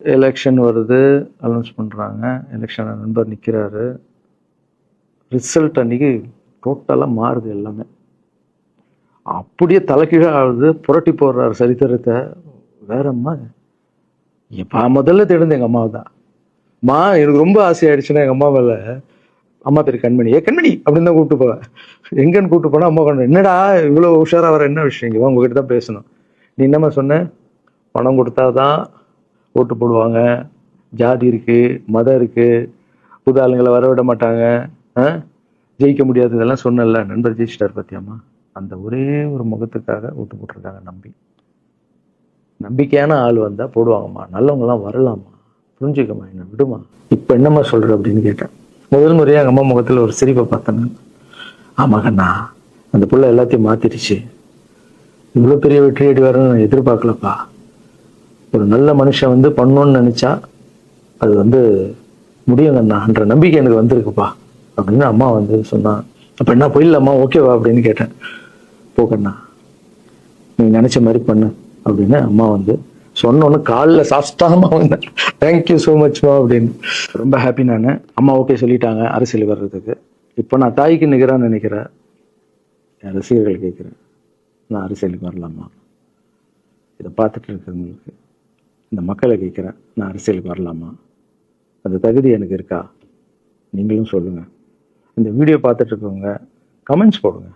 Election வருது, announce பண்ணுறாங்க. Election நண்பர் நிற்கிறாரு. ரிசல்ட் அன்னைக்கு டோட்டலாக மாறுது எல்லாமே. அப்படியே தலைகீழாக ஆகுது, புரட்டி போடுறாரு சரித்திரத்தை. வேற அம்மா எப்போ முதல்ல தெரிந்து எங்கள் அம்மாவை தான். அம்மா எனக்கு ரொம்ப ஆசையாயிடுச்சுன்னா எங்கள் அம்மா மேலே, அம்மா பேர் கண்மணி, கண்மணி அப்படின்னு தான் கூப்பிட்டு போவேன். எங்கன்னு கூப்பிட்டு போனால் அம்மா கொண்டு என்னடா இவ்வளோ உஷாராக வர, என்ன விஷயம், இங்கே உங்ககிட்ட தான் பேசணும். நீ என்னம்மா சொன்ன, பணம் கொடுத்தாதான் ஓட்டு போடுவாங்க, ஜாதி இருக்கு, மதம் இருக்கு, புது ஆளுங்களை வர விட மாட்டாங்க, ஜெயிக்க முடியாது, இதெல்லாம் சொன்னல. நண்பர் ஜெயிச்சிட்டார் பத்தியாமா. அந்த ஒரே ஒரு முகத்துக்காக ஓட்டு போட்டிருக்காங்க. நம்பிக்கையான ஆள் வந்தா போடுவாங்கம்மா, நல்லவங்கலாம் வரலாமா, புரிஞ்சுக்கம்மா, என்ன விடுமா. இப்ப என்னம்மா சொல்ற அப்படின்னு கேட்டேன். முதல் முறையா எங்க அம்மா முகத்துல ஒரு சிரிப்பை பார்த்தேன். ஆமா கண்ணா, அந்த புள்ள எல்லாத்தையும் மாத்திடுச்சு, இவ்வளவு பெரிய வெற்றி அடி வரணும்னு நான் எதிர்பார்க்கலப்பா. ஒரு நல்ல மனுஷன் வந்து பண்ணணும்னு நினைச்சா அது முடியுங்கண்ணான்ற நம்பிக்கை எனக்கு வந்திருக்குப்பா அப்படின்னு அம்மா சொன்னான். அப்ப என்ன போயிடலாமா, ஓகேவா அப்படின்னு கேட்டேன். போக்கண்ணா, நீ நினைச்ச மாதிரி பண்ணு அப்படின்னு அம்மா சொன்னோன்னு காலில் சாஸ்தாமா வந்தேன். தேங்க்யூ ஸோ மச்மா அப்படின்னு. ரொம்ப ஹாப்பி நான். அம்மா ஓகே சொல்லிட்டாங்க அரசியல் வர்றதுக்கு. இப்போ நான் தாய்க்கு நிகரான்னு நினைக்கிறேன். என் ரசிகர்கள் கேட்குறேன், நான் அரசியலுக்கு வரலாமா? இதை பார்த்துட்டு இருக்கிறவங்களுக்கு, இந்த மக்களை கேட்குறேன், நான் அரசியலுக்கு வரலாமா? அந்த தகுதி எனக்கு இருக்கா? நீங்களும் சொல்லுங்கள். இந்த வீடியோ பார்த்துட்டு இருக்கவங்க கமெண்ட்ஸ் போடுங்க.